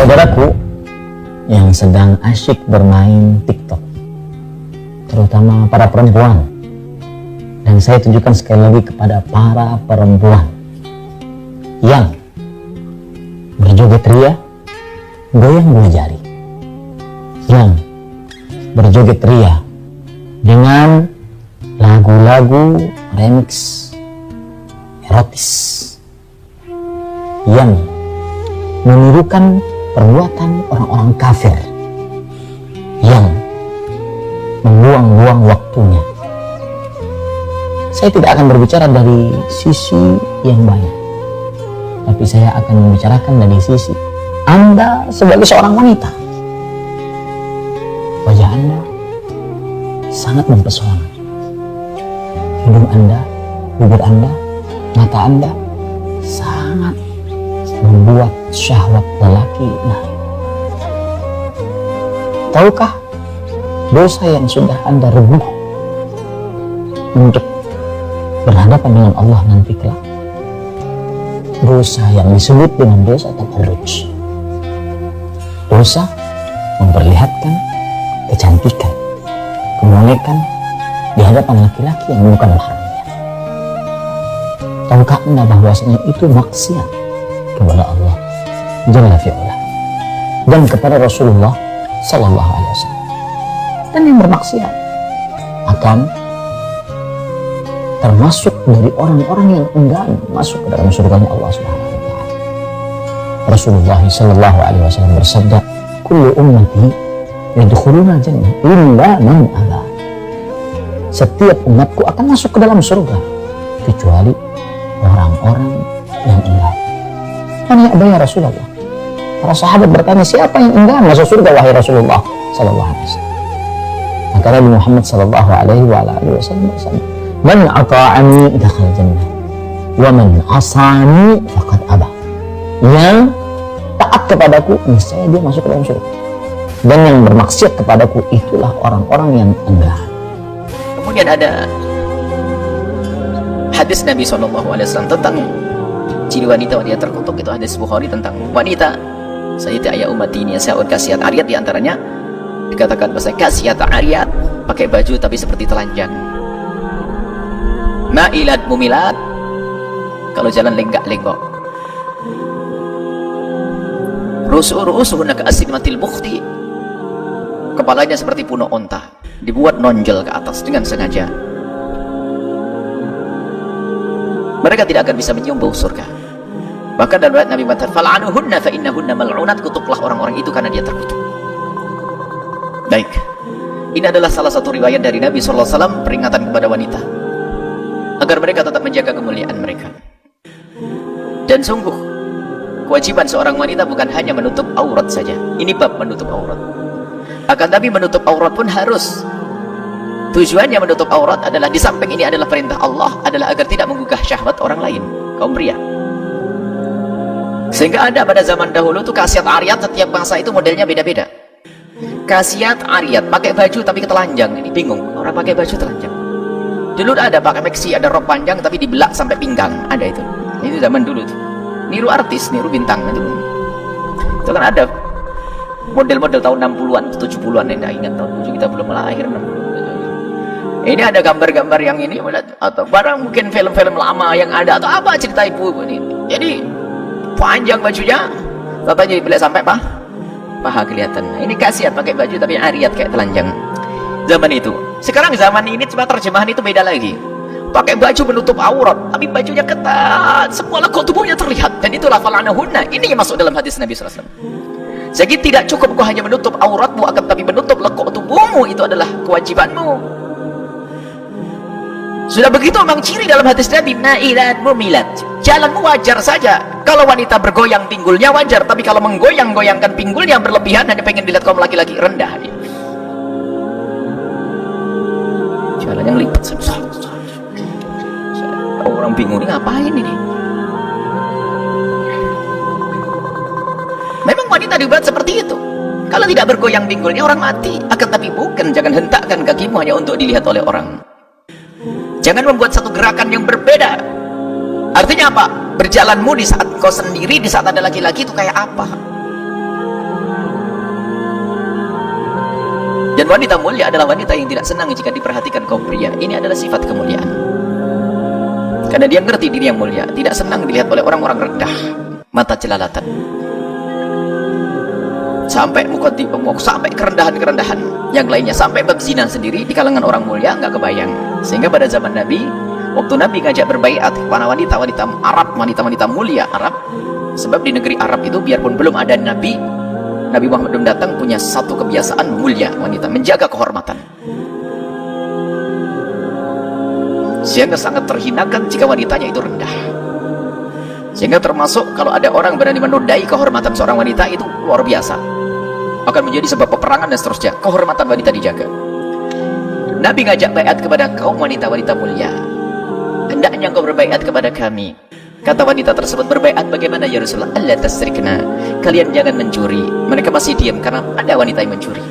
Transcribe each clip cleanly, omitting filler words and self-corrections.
Saudaraku yang sedang asyik bermain TikTok, terutama para perempuan, dan saya tunjukkan sekali lagi kepada para perempuan yang berjoget ria, goyang bola jari, yang berjoget ria dengan lagu-lagu remix erotis yang menirukan perbuatan orang-orang kafir yang membuang-buang waktunya. Saya tidak akan berbicara dari sisi yang banyak, tapi saya akan membicarakan dari sisi Anda sebagai seorang wanita. Wajah Anda sangat mempesona. Hidung Anda, bibir Anda, mata Anda sangat membuat syahwat lelaki naik. Tahukah dosa yang sudah Anda rebuh untuk berhadapan dengan Allah nanti kelak? Dosa yang disebut dengan dosa tabarruj. Dosa memperlihatkan kecantikan, kemolekan di hadapan laki-laki yang bukan mahramnya. Tahukah Anda bahwasanya itu maksiat kepada Allah Jalla fi'ala dan kepada Rasulullah Sallallahu Alaihi Wasallam? Dan yang bermaksiat akan termasuk dari orang-orang yang enggan masuk ke dalam surga Allah Subhanahu wa taala. Rasulullah Sallallahu Alaihi Wasallam bersabda, "Kullu ummati yadkhuluna jannah illa man aba." Setiap umatku akan masuk ke dalam surga kecuali orang-orang yang enggan. Man ya'ba ya Rasulullah? Para sahabat bertanya, siapa yang enggan masuk surga wahai Rasulullah Sallallahu Alaihi Wasallam? Maka Nabi Muhammad Sallallahu Alaihi Wasallam bersabda, "Man ata'ani dakhala jannah, wa man asani faqad aba." Yang taat kepadaku niscaya dia masuk ke dalam surga, dan yang bermaksiat kepadaku itulah orang-orang yang enggan. Kemudian ada hadis Nabi SAW tentang ciri wanita terkutuk. Itu hadis Bukhari tentang wanita sayyidati ayat umat ini yang kasiat ariyat. Diantaranya dikatakan bahasa kasiat ariyat, pakai baju tapi seperti telanjang, ma'ilat mumilat, kalau jalan lenggak-lenggok, rusuhunna ka'asnimatil bukhti, kepalanya seperti punuk onta, dibuat nonjol ke atas dengan sengaja. Mereka tidak akan bisa menyium bau surga. Bahkan dalam riwayat Nabi mengatakan, "Fal'anuhunna fa innahunna mal'unat," kutuklah orang-orang itu karena dia terkutuk. Baik, ini adalah salah satu riwayat dari Nabi SAW, peringatan kepada wanita agar mereka tetap menjaga kemuliaan mereka. Dan sungguh kewajiban seorang wanita bukan hanya menutup aurat saja. Ini bab menutup aurat. Akan tapi menutup aurat pun harus, tujuannya menutup aurat adalah, di samping ini adalah perintah Allah, adalah agar tidak menggugah syahwat orang lain, kaum pria. Sehingga ada pada zaman dahulu tuh kasiat ariyat, setiap bangsa itu modelnya beda-beda. Kasiat ariyat pakai baju tapi ketelanjang, ini bingung orang pakai baju telanjang. Dulu ada pakai maxi, ada rok panjang tapi dibelak sampai pinggang, ada itu. Itu zaman dulu tuh. Niru artis, niru bintang itu. Itu kan ada model-model tahun 60-an, 70-an, yang ingat tahun 7 kita belum lahir. Ini ada gambar-gambar yang ini, atau barang mungkin film-film lama yang ada, atau apa cerita ibu ini. Jadi panjang bajunya, bapaknya dibelak sampai paha kelihatan. Nah, ini kasiat pakai baju tapi ariyat kayak telanjang zaman itu. Sekarang zaman ini cuma terjemahan itu beda lagi. Pakai baju menutup aurat tapi bajunya ketat, semua lekuk tubuhnya terlihat, dan itulah fal'anahunna. Ini yang masuk dalam hadis Nabi SAW. Jadi tidak cukup kau hanya menutup auratmu, akan tapi menutup lekuk tubuhmu itu adalah kewajibanmu. Sudah begitu memang ciri dalam hadis Nabi, na'ilat mumilat, jalanmu wajar saja. Kalau wanita bergoyang pinggulnya wajar, tapi kalau menggoyang-goyangkan pinggulnya berlebihan, hanya pengen dilihat kaum laki-laki, rendah dia. Jalan yang lipat, orang bingung ini ngapain ini. Memang wanita dibuat seperti itu. Kalau tidak bergoyang pinggulnya orang mati. Akan tapi bukan, jangan hentakkan kakimu hanya untuk dilihat oleh orang. Jangan membuat satu gerakan yang berbeda. Artinya apa? Berjalanmu di saat kau sendiri, di saat ada laki-laki itu kayak apa? Dan wanita mulia adalah wanita yang tidak senang jika diperhatikan kaum pria. Ini adalah sifat kemuliaan. Karena dia ngerti diri yang mulia, tidak senang dilihat oleh orang-orang rendah, mata jelalatan. Sampai sampai kerendahan-kerendahan yang lainnya, sampai bab zina sendiri di kalangan orang mulia nggak kebayang. Sehingga pada zaman Nabi, waktu Nabi ngajak berbaiat kepada wanita-wanita Arab, wanita-wanita mulia Arab, sebab di negeri Arab itu biarpun belum ada Nabi Muhammad belum datang, punya satu kebiasaan mulia wanita, menjaga kehormatan. Sehingga sangat terhinakan jika wanitanya itu rendah. Sehingga termasuk kalau ada orang berani menodai kehormatan seorang wanita, itu luar biasa, akan menjadi sebab peperangan dan seterusnya. Kehormatan wanita dijaga. Nabi ngajak baiat kepada kaum wanita-wanita mulia, hendaknya engkau berbaiat kepada kami. Kata wanita tersebut, berbaiat bagaimana ya Rasulullah? Allah tasrikna, kalian jangan mencuri. Mereka masih diam karena ada wanita yang mencuri.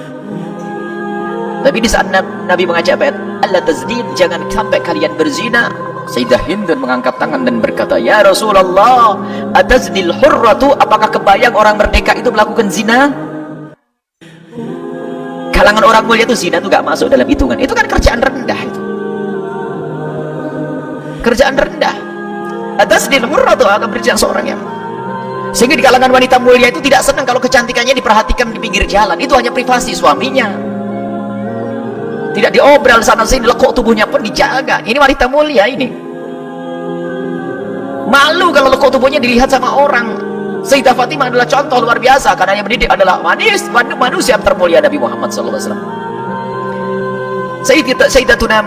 Tapi di saat Nabi mengajak baiat, Allah tazdin, jangan sampai kalian berzina. Sayyidah Hindun mengangkat tangan dan berkata, ya Rasulullah, ataznil hurratu, apakah kebayang orang merdeka itu melakukan zina? Kalangan orang mulia itu zina itu gak masuk dalam hitungan. Itu kan kerjaan rendah itu. Kerjaan rendah. Ataznil hurratu, akan berjalan seorang yang. Sehingga di kalangan wanita mulia itu tidak senang kalau kecantikannya diperhatikan di pinggir jalan. Itu hanya privasi suaminya. Tidak diobral sana sini, lekuk tubuhnya pun dijaga. Ini wanita mulia ini. Malu kalau lekuk tubuhnya dilihat sama orang. Sayyidah Fatimah adalah contoh luar biasa, karena yang mendidik adalah manusia yang termulia Nabi Muhammad SAW. Sayyidatuna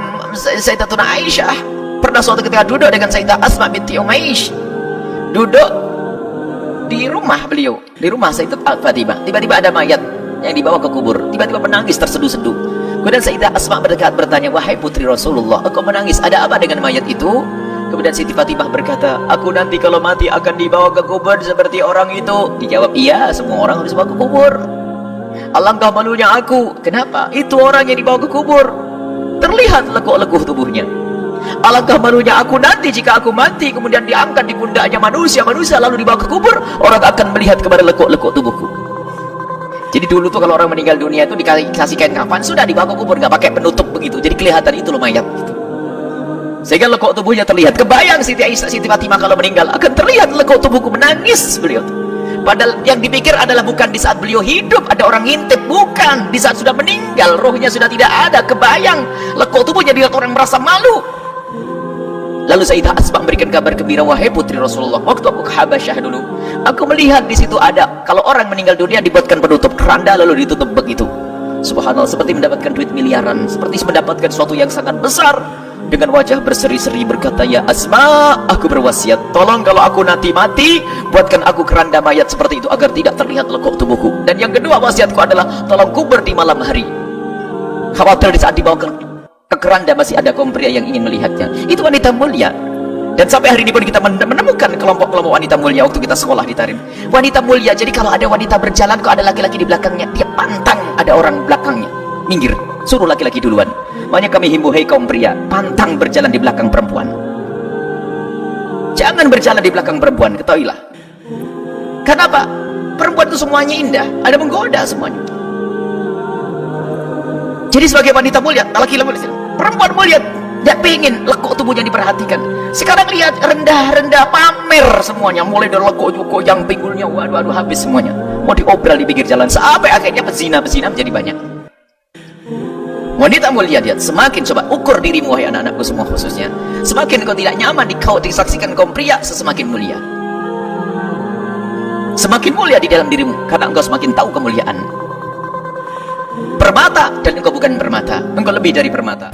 Aisyah pernah suatu ketika duduk dengan Sayyidah Asma binti Umaish. Duduk di rumah beliau, di rumah Sayyidah Fatimah. Tiba-tiba ada mayat yang dibawa ke kubur. Tiba-tiba menangis terseduh-seduh. Kemudian Sayyidah Asma bertanya, wahai putri Rasulullah, engkau menangis, ada apa dengan mayat itu? Kemudian Siti Fatimah berkata, aku nanti kalau mati akan dibawa ke kubur seperti orang itu. Dijawab, iya, semua orang harus dibawa ke kubur. Alangkah malunya aku. Kenapa? Itu orang yang dibawa ke kubur, terlihat lekuk-lekuk tubuhnya. Alangkah malunya aku nanti jika aku mati kemudian diangkat di pundaknya manusia lalu dibawa ke kubur, orang akan melihat kepada lekuk-lekuk tubuhku. Jadi dulu tuh kalau orang meninggal dunia itu dikasih kain kafan, sudah dibawa ke kubur, nggak pakai penutup begitu, jadi kelihatan itu loh mayat gitu. Sehingga lekuk tubuhnya terlihat. Kebayang Siti Fatimah kalau meninggal akan terlihat lekuk tubuhku, menangis beliau. Padahal yang dipikir adalah bukan di saat beliau hidup ada orang ngintip, bukan. Di saat sudah meninggal, rohnya sudah tidak ada, kebayang lekuk tubuhnya, dilihat orang merasa malu. Lalu Sayyidah Asma memberikan kabar gembira, wahai putri Rasulullah, waktu aku ke Habasyah dulu, aku melihat di situ ada, kalau orang meninggal dunia dibuatkan penutup keranda lalu ditutup begitu. Subhanallah, seperti mendapatkan duit miliaran, seperti mendapatkan sesuatu yang sangat besar. Dengan wajah berseri-seri berkata, ya Asma, aku berwasiat, tolong kalau aku nanti mati, buatkan aku keranda mayat seperti itu agar tidak terlihat lekuk tubuhku. Dan yang kedua wasiatku adalah, tolong kubur di malam hari. Khawatir di saat dibawa ke keranda masih ada kaum pria yang ingin melihatnya. Itu wanita mulia. Dan sampai hari ini pun kita menemukan kelompok-kelompok wanita mulia waktu kita sekolah di Tarim. Wanita mulia, jadi kalau ada wanita berjalan kok ada laki-laki di belakangnya, dia pantang ada orang belakangnya, minggir, suruh laki-laki duluan. Makanya kami himbau, hei kaum pria, pantang berjalan di belakang perempuan. Jangan berjalan di belakang perempuan, ketahuilah. Kenapa? Perempuan itu semuanya indah, ada menggoda semuanya. Jadi sebagai wanita mulia, laki-laki perempuan mulia, tidak pengen lekuk tubuhnya diperhatikan. Sekarang lihat rendah-rendah, pamer semuanya, mulai dari lekuk yang pinggulnya, waduh habis semuanya. Mau diobral di pinggir jalan, sampai akhirnya pezina menjadi banyak. Wanita mulia, lihat, semakin coba ukur dirimu wahai anak-anakku semua khususnya, semakin kau tidak nyaman kau disaksikan kaum pria, semakin mulia. Semakin mulia di dalam dirimu karena engkau semakin tahu kemuliaan. Permata dan engkau bukan permata, engkau lebih dari permata.